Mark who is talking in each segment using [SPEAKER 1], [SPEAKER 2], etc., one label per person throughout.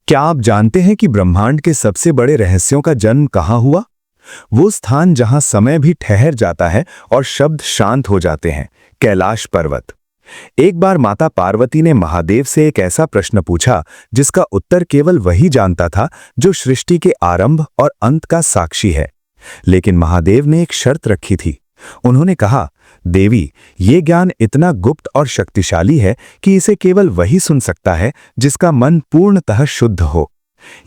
[SPEAKER 1] क्या आप जानते हैं कि ब्रह्मांड के सबसे बड़े रहस्यों का जन्म कहाँ हुआ? वो स्थान जहां समय भी ठहर जाता है और शब्द शांत हो जाते हैं, कैलाश पर्वत। एक बार माता पार्वती ने महादेव से एक ऐसा प्रश्न पूछा जिसका उत्तर केवल वही जानता था जो सृष्टि के आरंभ और अंत का साक्षी है। लेकिन महादेव ने एक शर्त रखी थी। उन्होंने कहा, देवी, ये ज्ञान इतना गुप्त और शक्तिशाली है कि इसे केवल वही सुन सकता है जिसका मन पूर्णतः शुद्ध हो।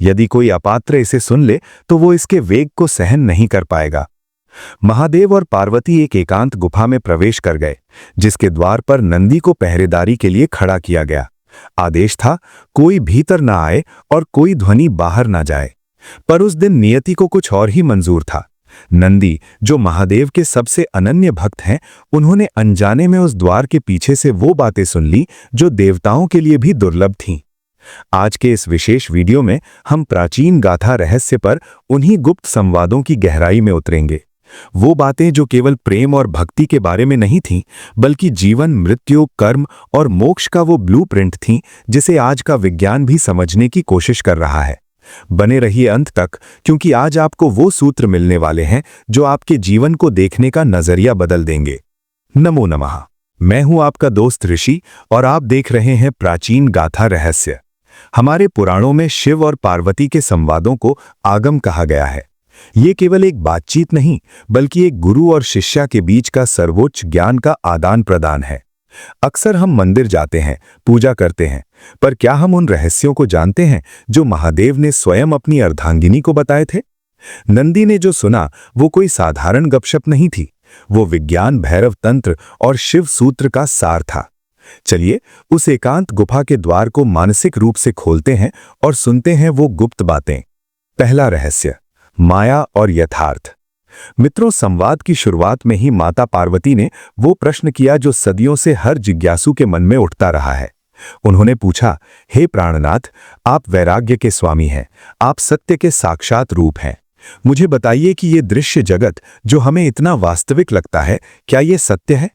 [SPEAKER 1] यदि कोई अपात्र इसे सुन ले तो वो इसके वेग को सहन नहीं कर पाएगा। महादेव और पार्वती एक एकांत गुफा में प्रवेश कर गए, जिसके द्वार पर नंदी को पहरेदारी के लिए खड़ा किया गया। आदेश था, कोई भीतर ना आए और कोई ध्वनि बाहर ना जाए। पर उस दिन नियति को कुछ और ही मंजूर था। नंदी, जो महादेव के सबसे अनन्य भक्त हैं, उन्होंने अनजाने में उस द्वार के पीछे से वो बातें सुन ली जो देवताओं के लिए भी दुर्लभ थीं। आज के इस विशेष वीडियो में हम प्राचीन गाथा रहस्य पर उन्हीं गुप्त संवादों की गहराई में उतरेंगे। वो बातें जो केवल प्रेम और भक्ति के बारे में नहीं थीं, बल्कि जीवन, मृत्यु, कर्म और मोक्ष का वो ब्लूप्रिंट थीं जिसे आज का विज्ञान भी समझने की कोशिश कर रहा है। बने रहिए अंत तक, क्योंकि आज आपको वो सूत्र मिलने वाले हैं जो आपके जीवन को देखने का नजरिया बदल देंगे। नमो नमः। मैं हूं आपका दोस्त ऋषि और आप देख रहे हैं प्राचीन गाथा रहस्य। हमारे पुराणों में शिव और पार्वती के संवादों को आगम कहा गया है। ये केवल एक बातचीत नहीं, बल्कि एक गुरु और शिष्या के बीच का सर्वोच्च ज्ञान का आदान प्रदान है। अक्सर हम मंदिर जाते हैं, पूजा करते हैं, पर क्या हम उन रहस्यों को जानते हैं जो महादेव ने स्वयं अपनी अर्धांगिनी को बताए थे? नंदी ने जो सुना वो कोई साधारण गपशप नहीं थी। वो विज्ञान, भैरव तंत्र और शिव सूत्र का सार था। चलिए उस एकांत गुफा के द्वार को मानसिक रूप से खोलते हैं और सुनते हैं वो गुप्त बातें। पहला रहस्य, माया और यथार्थ। मित्रों, संवाद की शुरुआत में ही माता पार्वती ने वो प्रश्न किया जो सदियों से हर जिज्ञासु के मन में उठता रहा है। उन्होंने पूछा, हे प्राणनाथ, आप वैराग्य के स्वामी हैं, आप सत्य के साक्षात रूप हैं। मुझे बताइए कि ये दृश्य जगत जो हमें इतना वास्तविक लगता है, क्या ये सत्य है?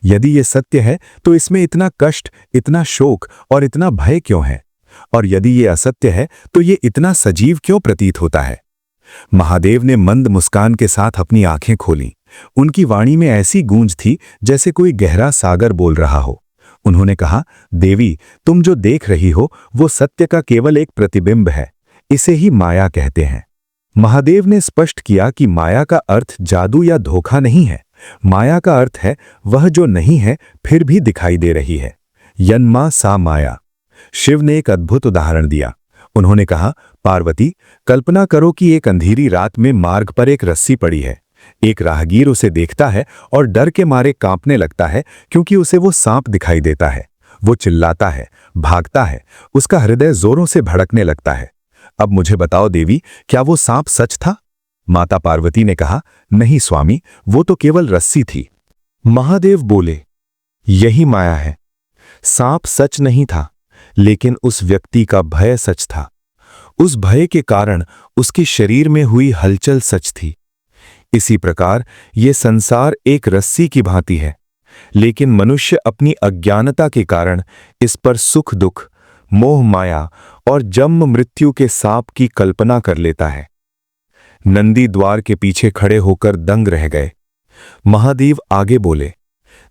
[SPEAKER 1] यदि ये सत्य है तो इसमें इतना कष्ट, इतना शोक और इतना भय क्यों है? और यदि ये असत्य है तो ये इतना सजीव क्यों प्रतीत होता है? महादेव ने मंद मुस्कान के साथ अपनी आंखें खोलीं। उनकी वाणी में ऐसी गूंज थी जैसे कोई गहरा सागर बोल रहा हो। उन्होंने कहा, देवी, तुम जो देख रही हो वो सत्य का केवल एक प्रतिबिंब है। इसे ही माया कहते हैं। महादेव ने स्पष्ट किया कि माया का अर्थ जादू या धोखा नहीं है। माया का अर्थ है वह जो नहीं है फिर भी दिखाई दे रही है। यन्मा सा माया। शिव ने एक अद्भुत उदाहरण दिया। उन्होंने कहा, पार्वती, कल्पना करो कि एक अंधेरी रात में मार्ग पर एक रस्सी पड़ी है। एक राहगीर उसे देखता है और डर के मारे कांपने लगता है क्योंकि उसे वो सांप दिखाई देता है। वो चिल्लाता है, भागता है, उसका हृदय जोरों से धड़कने लगता है। अब मुझे बताओ देवी, क्या वो सांप सच था? माता पार्वती ने कहा, नहीं स्वामी, वो तो केवल रस्सी थी। महादेव बोले, यही माया है। सांप सच नहीं था, लेकिन उस व्यक्ति का भय सच था। उस भय के कारण उसके शरीर में हुई हलचल सच थी। इसी प्रकार ये संसार एक रस्सी की भांति है, लेकिन मनुष्य अपनी अज्ञानता के कारण इस पर सुख दुख, मोह माया और जन्म मृत्यु के सांप की कल्पना कर लेता है। नंदी द्वार के पीछे खड़े होकर दंग रह गए। महादेव आगे बोले,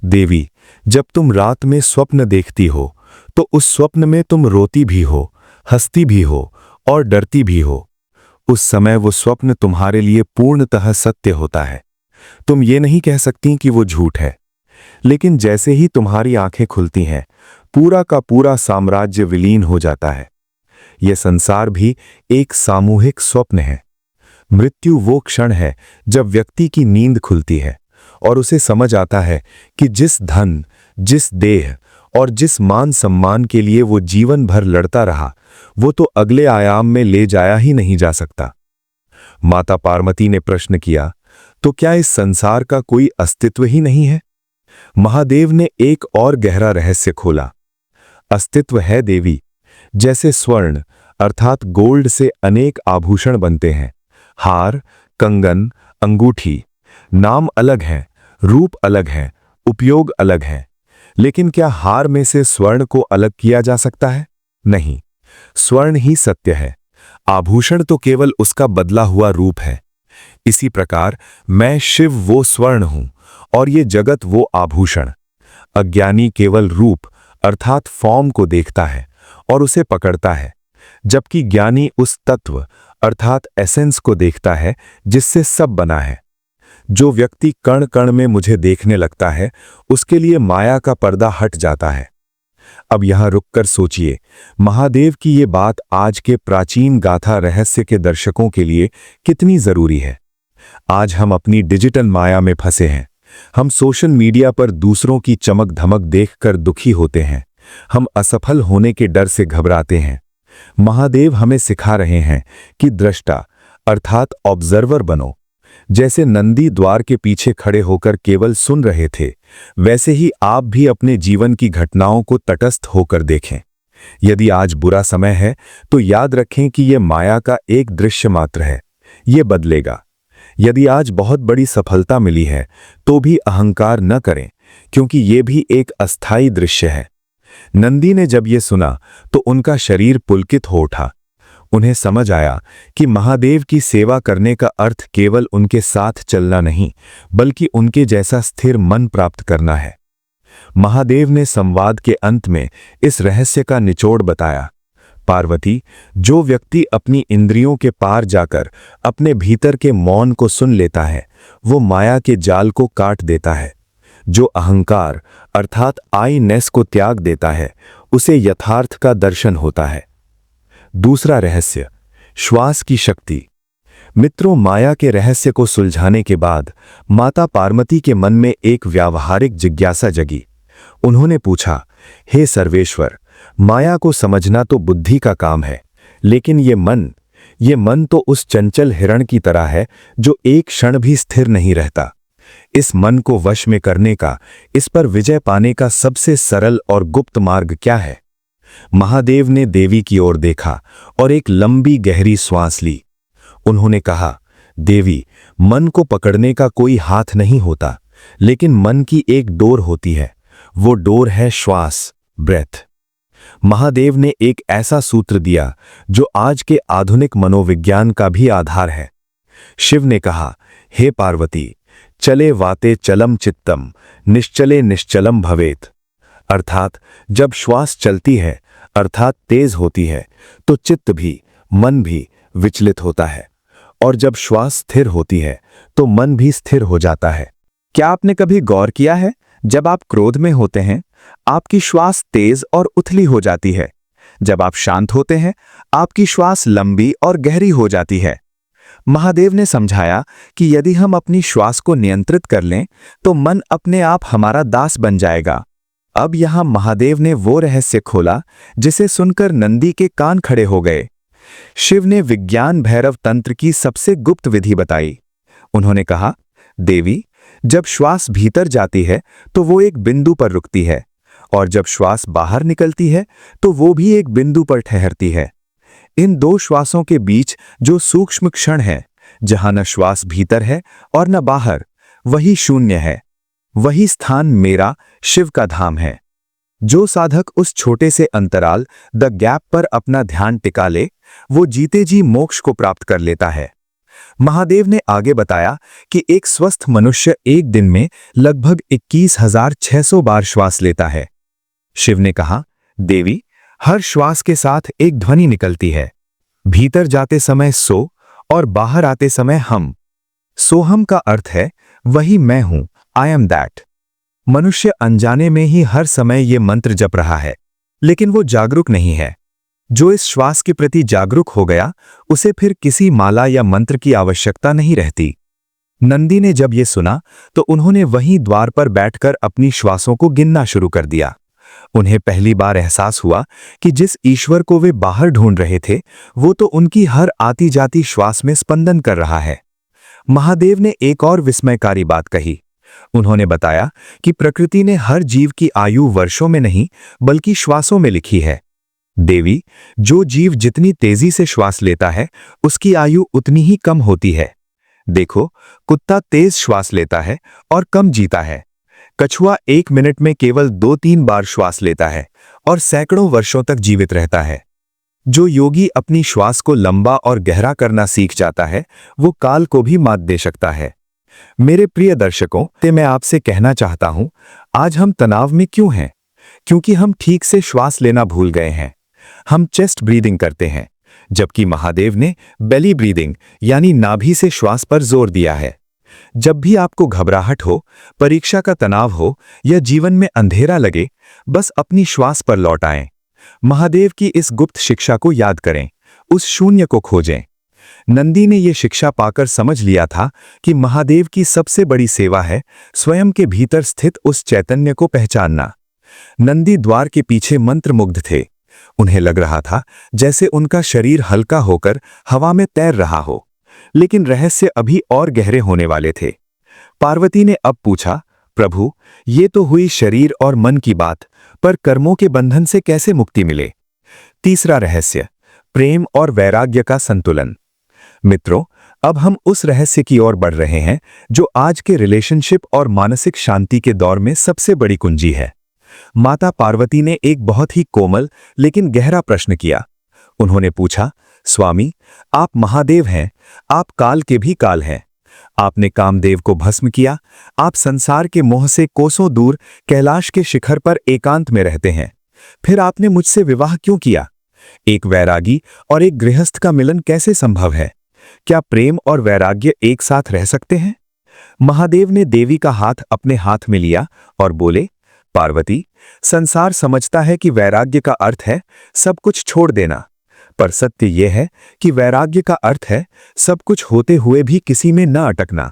[SPEAKER 1] देवी, जब तुम रात में स्वप्न देखती हो तो उस स्वप्न में तुम रोती भी हो, हंसती भी हो और डरती भी हो। उस समय वो स्वप्न तुम्हारे लिए पूर्णतः सत्य होता है। तुम ये नहीं कह सकती कि वो झूठ है। लेकिन जैसे ही तुम्हारी आंखें खुलती हैं, पूरा का पूरा साम्राज्य विलीन हो जाता है। यह संसार भी एक सामूहिक स्वप्न है। मृत्यु वो क्षण है जब व्यक्ति की नींद खुलती है और उसे समझ आता है कि जिस धन, जिस देह और जिस मान सम्मान के लिए वो जीवन भर लड़ता रहा, वो तो अगले आयाम में ले जाया ही नहीं जा सकता। माता पार्वती ने प्रश्न किया, तो क्या इस संसार का कोई अस्तित्व ही नहीं है? महादेव ने एक और गहरा रहस्य खोला। अस्तित्व है देवी। जैसे स्वर्ण अर्थात गोल्ड से अनेक आभूषण बनते हैं, हार, कंगन, अंगूठी, नाम अलग हैं, रूप अलग हैं, उपयोग अलग है। लेकिन क्या हार में से स्वर्ण को अलग किया जा सकता है? नहीं। स्वर्ण ही सत्य है, आभूषण तो केवल उसका बदला हुआ रूप है। इसी प्रकार मैं शिव वो स्वर्ण हूं और ये जगत वो आभूषण। अज्ञानी केवल रूप अर्थात फॉर्म को देखता है और उसे पकड़ता है, जबकि ज्ञानी उस तत्व अर्थात एसेंस को देखता है जिससे सब बना है। जो व्यक्ति कण कण में मुझे देखने लगता है, उसके लिए माया का पर्दा हट जाता है। अब यहां रुककर सोचिए, महादेव की ये बात आज के प्राचीन गाथा रहस्य के दर्शकों के लिए कितनी जरूरी है। आज हम अपनी डिजिटल माया में फंसे हैं। हम सोशल मीडिया पर दूसरों की चमक धमक देखकर दुखी होते हैं। हम असफल होने के डर से घबराते हैं। महादेव हमें सिखा रहे हैं कि दृष्टा अर्थात ऑब्जर्वर बनो। जैसे नंदी द्वार के पीछे खड़े होकर केवल सुन रहे थे, वैसे ही आप भी अपने जीवन की घटनाओं को तटस्थ होकर देखें। यदि आज बुरा समय है तो याद रखें कि यह माया का एक दृश्य मात्र है, ये बदलेगा। यदि आज बहुत बड़ी सफलता मिली है तो भी अहंकार न करें, क्योंकि ये भी एक अस्थायी दृश्य है। नंदी ने जब ये सुना तो उनका शरीर पुलकित हो उठा। उन्हें समझ आया कि महादेव की सेवा करने का अर्थ केवल उनके साथ चलना नहीं, बल्कि उनके जैसा स्थिर मन प्राप्त करना है। महादेव ने संवाद के अंत में इस रहस्य का निचोड़ बताया। पार्वती, जो व्यक्ति अपनी इंद्रियों के पार जाकर अपने भीतर के मौन को सुन लेता है, वो माया के जाल को काट देता है। जो अहंकार अर्थात आईनेस को त्याग देता है, उसे यथार्थ का दर्शन होता है। दूसरा रहस्य, श्वास की शक्ति। मित्रों, माया के रहस्य को सुलझाने के बाद माता पार्वती के मन में एक व्यावहारिक जिज्ञासा जगी। उन्होंने पूछा, हे सर्वेश्वर, माया को समझना तो बुद्धि का काम है, लेकिन ये मन तो उस चंचल हिरण की तरह है जो एक क्षण भी स्थिर नहीं रहता। इस मन को वश में करने का, इस पर विजय पाने का सबसे सरल और गुप्त मार्ग क्या है? महादेव ने देवी की ओर देखा और एक लंबी गहरी सांस ली। उन्होंने कहा, देवी, मन को पकड़ने का कोई हाथ नहीं होता, लेकिन मन की एक डोर होती है। वो डोर है श्वास, ब्रेथ। महादेव ने एक ऐसा सूत्र दिया जो आज के आधुनिक मनोविज्ञान का भी आधार है। शिव ने कहा, हे पार्वती, चले वाते चलम चित्तम, निश्चले निश्चलम भवेत। अर्थात जब श्वास चलती है अर्थात तेज होती है तो चित्त भी, मन भी विचलित होता है, और जब श्वास स्थिर होती है तो मन भी स्थिर हो जाता है। क्या आपने कभी गौर किया है, जब आप क्रोध में होते हैं आपकी श्वास तेज और उथली हो जाती है, जब आप शांत होते हैं आपकी श्वास लंबी और गहरी हो जाती है। महादेव ने समझाया कि यदि हम अपनी श्वास को नियंत्रित कर लें तो मन अपने आप हमारा दास बन जाएगा। अब यहां महादेव ने वो रहस्य खोला जिसे सुनकर नंदी के कान खड़े हो गए। शिव ने विज्ञान भैरव तंत्र की सबसे गुप्त विधि बताई। उन्होंने कहा, देवी, जब श्वास भीतर जाती है तो वो एक बिंदु पर रुकती है, और जब श्वास बाहर निकलती है तो वो भी एक बिंदु पर ठहरती है। इन दो श्वासों के बीच जो सूक्ष्म क्षण है, जहां न श्वास भीतर है और न बाहर, वही शून्य है। वही स्थान मेरा, शिव का धाम है। जो साधक उस छोटे से अंतराल, द गैप पर अपना ध्यान टिका ले, वो जीते जी मोक्ष को प्राप्त कर लेता है। महादेव ने आगे बताया कि एक स्वस्थ मनुष्य एक दिन में लगभग 21,600 बार श्वास लेता है। शिव ने कहा, देवी, हर श्वास के साथ एक ध्वनि निकलती है। भीतर जाते समय सो और बाहर आते समय हम। सोहम का अर्थ है वही मैं हूं, आई एम दैट। मनुष्य अनजाने में ही हर समय ये मंत्र जप रहा है, लेकिन वो जागरूक नहीं है। जो इस श्वास के प्रति जागरूक हो गया, उसे फिर किसी माला या मंत्र की आवश्यकता नहीं रहती। नंदी ने जब ये सुना तो उन्होंने वहीं द्वार पर बैठकर अपनी श्वासों को गिनना शुरू कर दिया। उन्हें पहली बार एहसास हुआ कि जिस ईश्वर को वे बाहर ढूंढ रहे थे, वो तो उनकी हर आती जाती श्वास में स्पंदन कर रहा है। महादेव ने एक और विस्मयकारी बात कही। उन्होंने बताया कि प्रकृति ने हर जीव की आयु वर्षों में नहीं बल्कि श्वासों में लिखी है। देवी, जो जीव जितनी तेजी से श्वास लेता है उसकी आयु उतनी ही कम होती है। देखो, कुत्ता तेज श्वास लेता है और कम जीता है। कछुआ 1 मिनट में केवल 2-3 बार श्वास लेता है और सैकड़ों वर्षों तक जीवित रहता है। जो योगी अपनी श्वास को लंबा और गहरा करना सीख जाता है, वो काल को भी मात दे सकता है। मेरे प्रिय दर्शकों, मैं आपसे कहना चाहता हूं, आज हम तनाव में क्यों हैं? क्योंकि हम ठीक से श्वास लेना भूल गए हैं। हम चेस्ट ब्रीदिंग करते हैं, जबकि महादेव ने बेली ब्रीदिंग यानी नाभि से श्वास पर जोर दिया है। जब भी आपको घबराहट हो, परीक्षा का तनाव हो या जीवन में अंधेरा लगे, बस अपनी श्वास पर लौट आएं। महादेव की इस गुप्त शिक्षा को याद करें, उस शून्य को खोजें। नंदी ने यह शिक्षा पाकर समझ लिया था कि महादेव की सबसे बड़ी सेवा है स्वयं के भीतर स्थित उस चैतन्य को पहचानना। नंदी द्वार के पीछे मंत्रमुग्ध थे। उन्हें लग रहा था जैसे उनका शरीर हल्का होकर हवा में तैर रहा हो, लेकिन रहस्य अभी और गहरे होने वाले थे। पार्वती ने अब पूछा, प्रभु, ये तो हुई शरीर और मन की बात, पर कर्मों के बंधन से कैसे मुक्ति मिले? तीसरा रहस्य, प्रेम और वैराग्य का संतुलन। मित्रों, अब हम उस रहस्य की ओर बढ़ रहे हैं जो आज के रिलेशनशिप और मानसिक शांति के दौर में सबसे बड़ी कुंजी है। माता पार्वती ने एक बहुत ही कोमल लेकिन गहरा प्रश्न किया। उन्होंने पूछा, स्वामी, आप महादेव हैं, आप काल के भी काल हैं। आपने कामदेव को भस्म किया, आप संसार के मोह से कोसों दूर कैलाश के शिखर पर एकांत में रहते हैं। फिर आपने मुझसे विवाह क्यों किया? एक वैरागी और एक गृहस्थ का मिलन कैसे संभव है? क्या प्रेम और वैराग्य एक साथ रह सकते हैं? महादेव ने देवी का हाथ अपने हाथ में लिया और बोले, पार्वती, संसार समझता है कि वैराग्य का अर्थ है सब कुछ छोड़ देना, पर सत्य यह है कि वैराग्य का अर्थ है सब कुछ होते हुए भी किसी में न अटकना।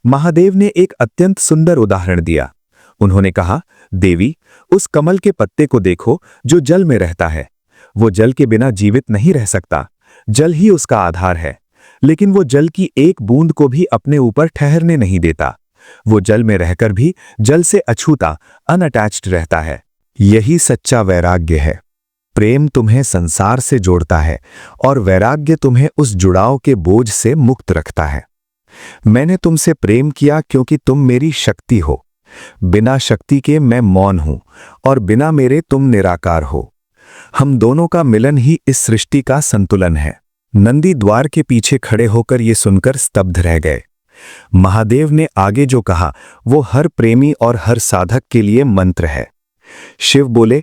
[SPEAKER 1] महादेव ने एक अत्यंत सुंदर उदाहरण दिया। उन्होंने कहा, देवी, उस कमल के पत्ते को देखो जो जल में रहता है। वो जल के बिना जीवित नहीं रह सकता, जल ही उसका आधार है, लेकिन वो जल की एक बूंद को भी अपने ऊपर ठहरने नहीं देता। वो जल में रहकर भी जल से अछूता, अनअटैच्ड रहता है। यही सच्चा वैराग्य है। प्रेम तुम्हें संसार से जोड़ता है और वैराग्य तुम्हें उस जुड़ाव के बोझ से मुक्त रखता है। मैंने तुमसे प्रेम किया क्योंकि तुम मेरी शक्ति हो। बिना शक्ति के मैं मौन हूं और बिना मेरे तुम निराकार हो। हम दोनों का मिलन ही इस सृष्टि का संतुलन है। नंदी द्वार के पीछे खड़े होकर ये सुनकर स्तब्ध रह गए। महादेव ने आगे जो कहा वो हर प्रेमी और हर साधक के लिए मंत्र है। शिव बोले,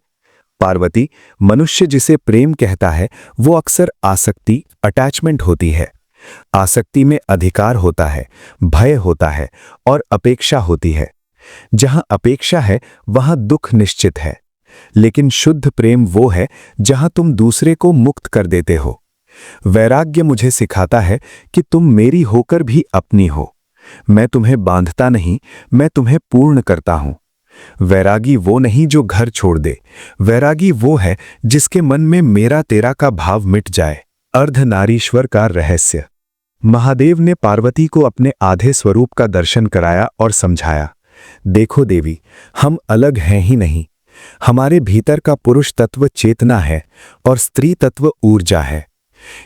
[SPEAKER 1] पार्वती, मनुष्य जिसे प्रेम कहता है वो अक्सर आसक्ति, अटैचमेंट होती है। आसक्ति में अधिकार होता है, भय होता है और अपेक्षा होती है। जहां अपेक्षा है वहां दुख निश्चित है। लेकिन शुद्ध प्रेम वो है जहां तुम दूसरे को मुक्त कर देते हो। वैराग्य मुझे सिखाता है कि तुम मेरी होकर भी अपनी हो। मैं तुम्हें बांधता नहीं, मैं तुम्हें पूर्ण करता हूं। वैरागी वो नहीं जो घर छोड़ दे, वैरागी वो है जिसके मन में मेरा तेरा का भाव मिट जाए। अर्धनारीश्वर का रहस्य। महादेव ने पार्वती को अपने आधे स्वरूप का दर्शन कराया और समझाया, देखो देवी, हम अलग हैं ही नहीं। हमारे भीतर का पुरुष तत्व चेतना है और स्त्री तत्व ऊर्जा है।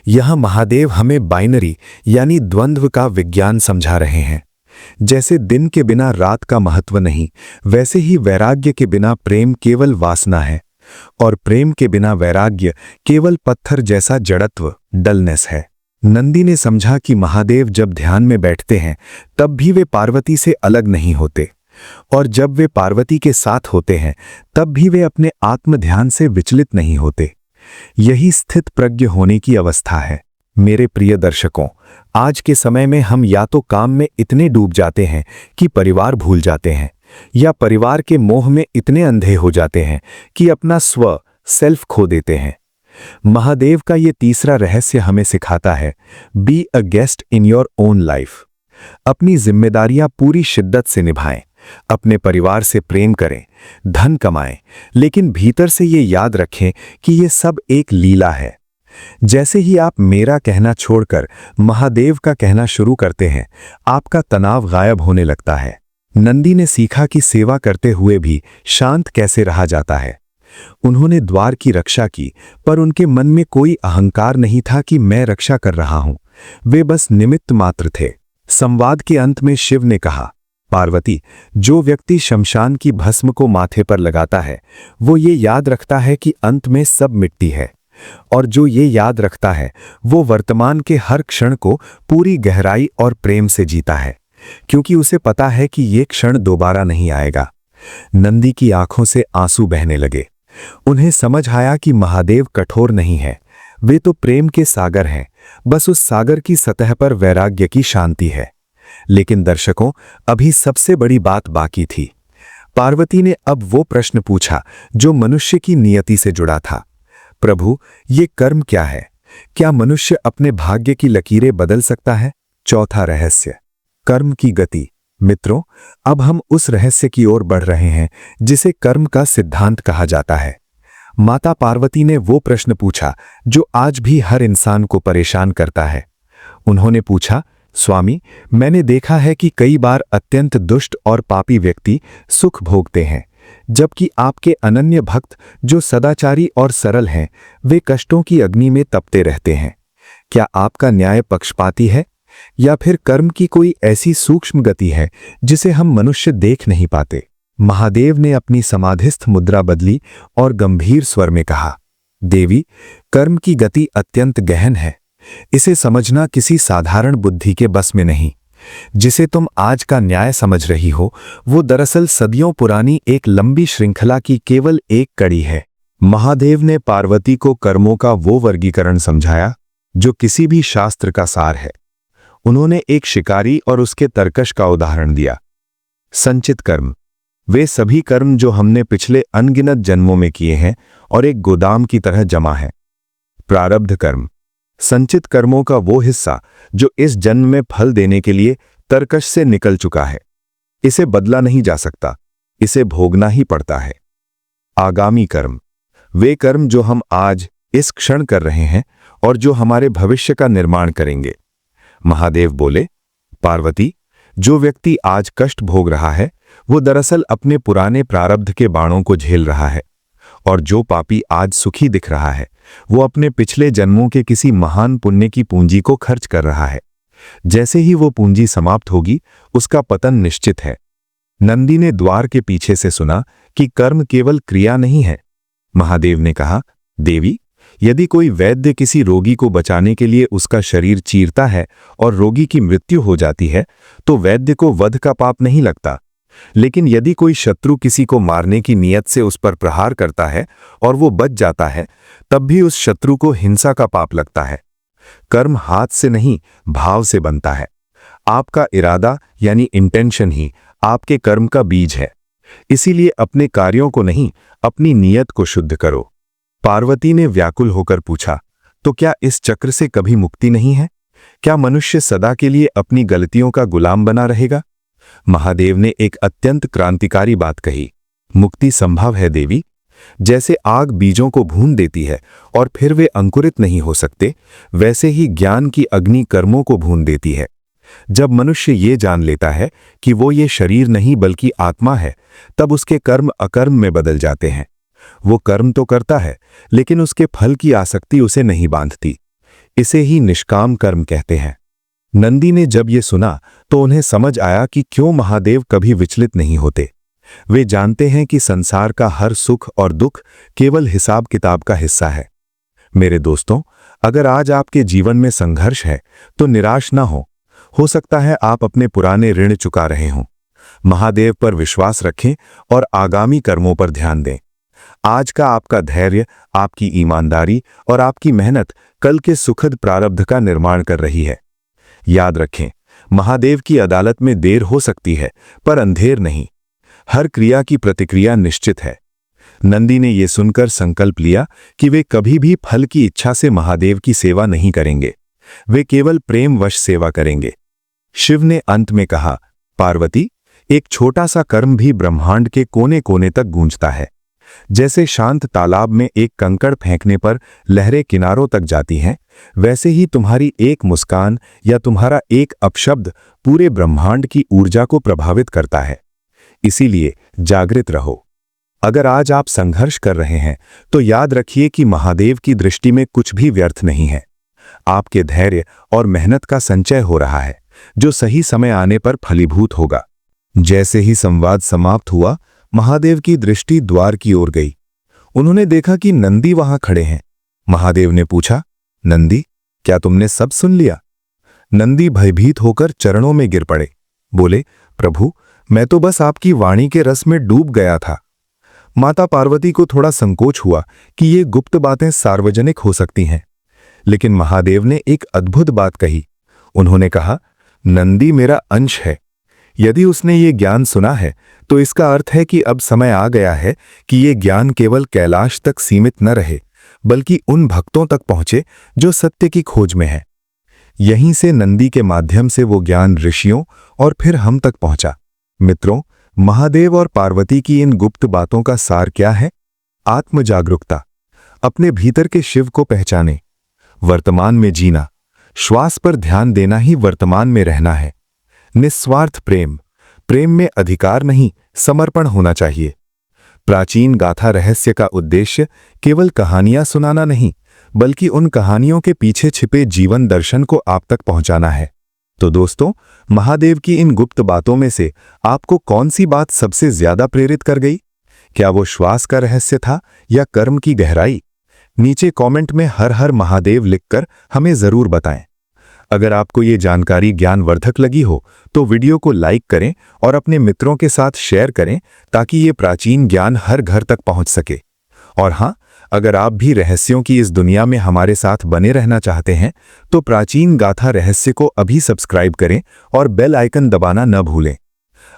[SPEAKER 1] यहां महादेव हमें बाइनरी यानी द्वंद्व का विज्ञान समझा रहे हैं। जैसे दिन के बिना रात का महत्व नहीं, वैसे ही वैराग्य के बिना प्रेम केवल वासना है और प्रेम के बिना वैराग्य केवल पत्थर जैसा जड़त्व, डलनेस है। नंदी ने समझा कि महादेव जब ध्यान में बैठते हैं तब भी वे पार्वती से अलग नहीं होते, और जब वे पार्वती के साथ होते हैं तब भी वे अपने आत्म ध्यान से विचलित नहीं होते। यही स्थित प्रज्ञ होने की अवस्था है। मेरे प्रिय दर्शकों, आज के समय में हम या तो काम में इतने डूब जाते हैं कि परिवार भूल जाते हैं, या परिवार के मोह में इतने अंधे हो जाते हैं कि अपना सेल्फ खो देते हैं। महादेव का ये तीसरा रहस्य हमें सिखाता है, be a guest in your own life. अपनी जिम्मेदारियां पूरी शिद्दत से निभाएं, अपने परिवार से प्रेम करें, धन कमाएं, लेकिन भीतर से ये याद रखें कि ये सब एक लीला है। जैसे ही आप मेरा कहना छोड़कर महादेव का कहना शुरू करते हैं, आपका तनाव गायब होने लगता है। नंदी ने सीखा कि सेवा करते हुए भी शांत कैसे रहा जाता है। उन्होंने द्वार की रक्षा की, पर उनके मन में कोई अहंकार नहीं था कि मैं रक्षा कर रहा हूं। वे बस निमित्त मात्र थे। संवाद के अंत में शिव ने कहा, पार्वती, जो व्यक्ति शमशान की भस्म को माथे पर लगाता है वो ये याद रखता है कि अंत में सब मिट्टी है, और जो ये याद रखता है वो वर्तमान के हर क्षण को पूरी गहराई और प्रेम से जीता है, क्योंकि उसे पता है कि ये क्षण दोबारा नहीं आएगा। नंदी की आंखों से आंसू बहने लगे। उन्हें समझ आया कि महादेव कठोर नहीं है, वे तो प्रेम के सागर हैं, बस उस सागर की सतह पर वैराग्य की शांति है। लेकिन दर्शकों, अभी सबसे बड़ी बात बाकी थी। पार्वती ने अब वो प्रश्न पूछा जो मनुष्य की नियति से जुड़ा था। प्रभु, ये कर्म क्या है? क्या मनुष्य अपने भाग्य की लकीरें बदल सकता है? चौथा रहस्य, कर्म की गति। मित्रों, अब हम उस रहस्य की ओर बढ़ रहे हैं जिसे कर्म का सिद्धांत कहा जाता है। माता पार्वती ने वो प्रश्न पूछा जो आज भी हर इंसान को परेशान करता है। उन्होंने पूछा, स्वामी, मैंने देखा है कि कई बार अत्यंत दुष्ट और पापी व्यक्ति सुख भोगते हैं, जबकि आपके अनन्य भक्त जो सदाचारी और सरल हैं, वे कष्टों की अग्नि में तपते रहते हैं। क्या आपका न्याय पक्षपाती है, या फिर कर्म की कोई ऐसी सूक्ष्म गति है जिसे हम मनुष्य देख नहीं पाते? महादेव ने अपनी समाधिस्थ मुद्रा बदली और गंभीर स्वर में कहा, देवी, कर्म की गति अत्यंत गहन है। इसे समझना किसी साधारण बुद्धि के बस में नहीं। जिसे तुम आज का न्याय समझ रही हो, वो दरअसल सदियों पुरानी एक लंबी श्रृंखला की केवल एक कड़ी है। महादेव ने पार्वती को कर्मों का वो वर्गीकरण समझाया जो किसी भी शास्त्र का सार है। उन्होंने एक शिकारी और उसके तरकश का उदाहरण दिया। संचित कर्म, वे सभी कर्म जो हमने पिछले अनगिनत जन्मों में किए हैं और एक गोदाम की तरह जमा है। प्रारब्ध कर्म, संचित कर्मों का वो हिस्सा जो इस जन्म में फल देने के लिए तरकश से निकल चुका है। इसे बदला नहीं जा सकता, इसे भोगना ही पड़ता है। आगामी कर्म, वे कर्म जो हम आज इस क्षण कर रहे हैं और जो हमारे भविष्य का निर्माण करेंगे। महादेव बोले, पार्वती, जो व्यक्ति आज कष्ट भोग रहा है वो दरअसल अपने पुराने प्रारब्ध के बाणों को झेल रहा है, और जो पापी आज सुखी दिख रहा है वो अपने पिछले जन्मों के किसी महान पुण्य की पूंजी को खर्च कर रहा है। जैसे ही वो पूंजी समाप्त होगी, उसका पतन निश्चित है। नंदी ने द्वार के पीछे से सुना कि कर्म केवल क्रिया नहीं है। महादेव ने कहा, देवी, यदि कोई वैद्य किसी रोगी को बचाने के लिए उसका शरीर चीरता है और रोगी की मृत्यु हो जाती है, तो वैद्य को वध का पाप नहीं लगता। लेकिन यदि कोई शत्रु किसी को मारने की नीयत से उस पर प्रहार करता है और वो बच जाता है, तब भी उस शत्रु को हिंसा का पाप लगता है। कर्म हाथ से नहीं, भाव से बनता है। आपका इरादा यानी इंटेंशन ही आपके कर्म का बीज है। इसीलिए अपने कार्यों को नहीं, अपनी नीयत को शुद्ध करो। पार्वती ने व्याकुल होकर पूछा, तो क्या इस चक्र से कभी मुक्ति नहीं है? क्या मनुष्य सदा के लिए अपनी गलतियों का गुलाम बना रहेगा? महादेव ने एक अत्यंत क्रांतिकारी बात कही, मुक्ति संभव है देवी। जैसे आग बीजों को भून देती है और फिर वे अंकुरित नहीं हो सकते, वैसे ही ज्ञान की अग्नि कर्मों को भून देती है। जब मनुष्य ये जान लेता है कि वो ये शरीर नहीं बल्कि आत्मा है, तब उसके कर्म अकर्म में बदल जाते हैं। वो कर्म तो करता है, लेकिन उसके फल की आसक्ति उसे नहीं बांधती। इसे ही निष्काम कर्म कहते हैं। नंदी ने जब ये सुना तो उन्हें समझ आया कि क्यों महादेव कभी विचलित नहीं होते। वे जानते हैं कि संसार का हर सुख और दुख केवल हिसाब किताब का हिस्सा है। मेरे दोस्तों, अगर आज आपके जीवन में संघर्ष है तो निराश ना हो सकता है आप अपने पुराने ऋण चुका रहे हों। महादेव पर विश्वास रखें और आगामी कर्मों पर ध्यान दें। आज का आपका धैर्य, आपकी ईमानदारी और आपकी मेहनत कल के सुखद प्रारब्ध का निर्माण कर रही है। याद रखें, महादेव की अदालत में देर हो सकती है, पर अंधेर नहीं। हर क्रिया की प्रतिक्रिया निश्चित है। नंदी ने यह सुनकर संकल्प लिया कि वे कभी भी फल की इच्छा से महादेव की सेवा नहीं करेंगे, वे केवल प्रेमवश सेवा करेंगे। शिव ने अंत में कहा, पार्वती, एक छोटा सा कर्म भी ब्रह्मांड के कोने कोने तक गूंजता है। जैसे शांत तालाब में एक कंकड़ फेंकने पर लहरें किनारों तक जाती हैं, वैसे ही तुम्हारी एक मुस्कान या तुम्हारा एक अपशब्द पूरे ब्रह्मांड की ऊर्जा को प्रभावित करता है। इसीलिए जागृत रहो। अगर आज आप संघर्ष कर रहे हैं तो याद रखिए कि महादेव की दृष्टि में कुछ भी व्यर्थ नहीं है। आपके धैर्य और मेहनत का संचय हो रहा है, जो सही समय आने पर फलीभूत होगा। जैसे ही संवाद समाप्त हुआ, महादेव की दृष्टि द्वार की ओर गई। उन्होंने देखा कि नंदी वहां खड़े हैं। महादेव ने पूछा, नंदी, क्या तुमने सब सुन लिया? नंदी भयभीत होकर चरणों में गिर पड़े। बोले, प्रभु, मैं तो बस आपकी वाणी के रस में डूब गया था। माता पार्वती को थोड़ा संकोच हुआ कि ये गुप्त बातें सार्वजनिक हो सकती हैं, लेकिन महादेव ने एक अद्भुत बात कही। उन्होंने कहा, नंदी मेरा अंश है। यदि उसने ये ज्ञान सुना है तो इसका अर्थ है कि अब समय आ गया है कि ये ज्ञान केवल कैलाश तक सीमित न रहे, बल्कि उन भक्तों तक पहुंचे जो सत्य की खोज में हैं। यहीं से नंदी के माध्यम से वो ज्ञान ऋषियों और फिर हम तक पहुंचा। मित्रों, महादेव और पार्वती की इन गुप्त बातों का सार क्या है? आत्म जागरूकता, अपने भीतर के शिव को पहचाने, वर्तमान में जीना, श्वास पर ध्यान देना ही वर्तमान में रहना है। निस्वार्थ प्रेम, प्रेम में अधिकार नहीं, समर्पण होना चाहिए। प्राचीन गाथा रहस्य का उद्देश्य केवल कहानियां सुनाना नहीं, बल्कि उन कहानियों के पीछे छिपे जीवन दर्शन को आप तक पहुंचाना है। तो दोस्तों, महादेव की इन गुप्त बातों में से आपको कौन सी बात सबसे ज्यादा प्रेरित कर गई? क्या वो श्वास का रहस्य था या कर्म की गहराई? नीचे कमेंट में हर हर महादेव लिखकर हमें जरूर बताएं। अगर आपको ये जानकारी ज्ञानवर्धक लगी हो तो वीडियो को लाइक करें और अपने मित्रों के साथ शेयर करें, ताकि ये प्राचीन ज्ञान हर घर तक पहुंच सके। और हाँ, अगर आप भी रहस्यों की इस दुनिया में हमारे साथ बने रहना चाहते हैं तो प्राचीन गाथा रहस्य को अभी सब्सक्राइब करें और बेल आइकन दबाना न भूलें।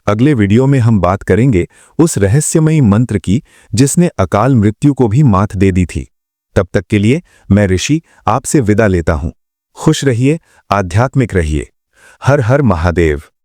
[SPEAKER 1] अगले वीडियो में हम बात करेंगे उस रहस्यमयी मंत्र की जिसने अकाल मृत्यु को भी मात दे दी थी। तब तक के लिए मैं ऋषि आपसे विदा लेता हूं। खुश रहिए, आध्यात्मिक रहिए। हर हर महादेव।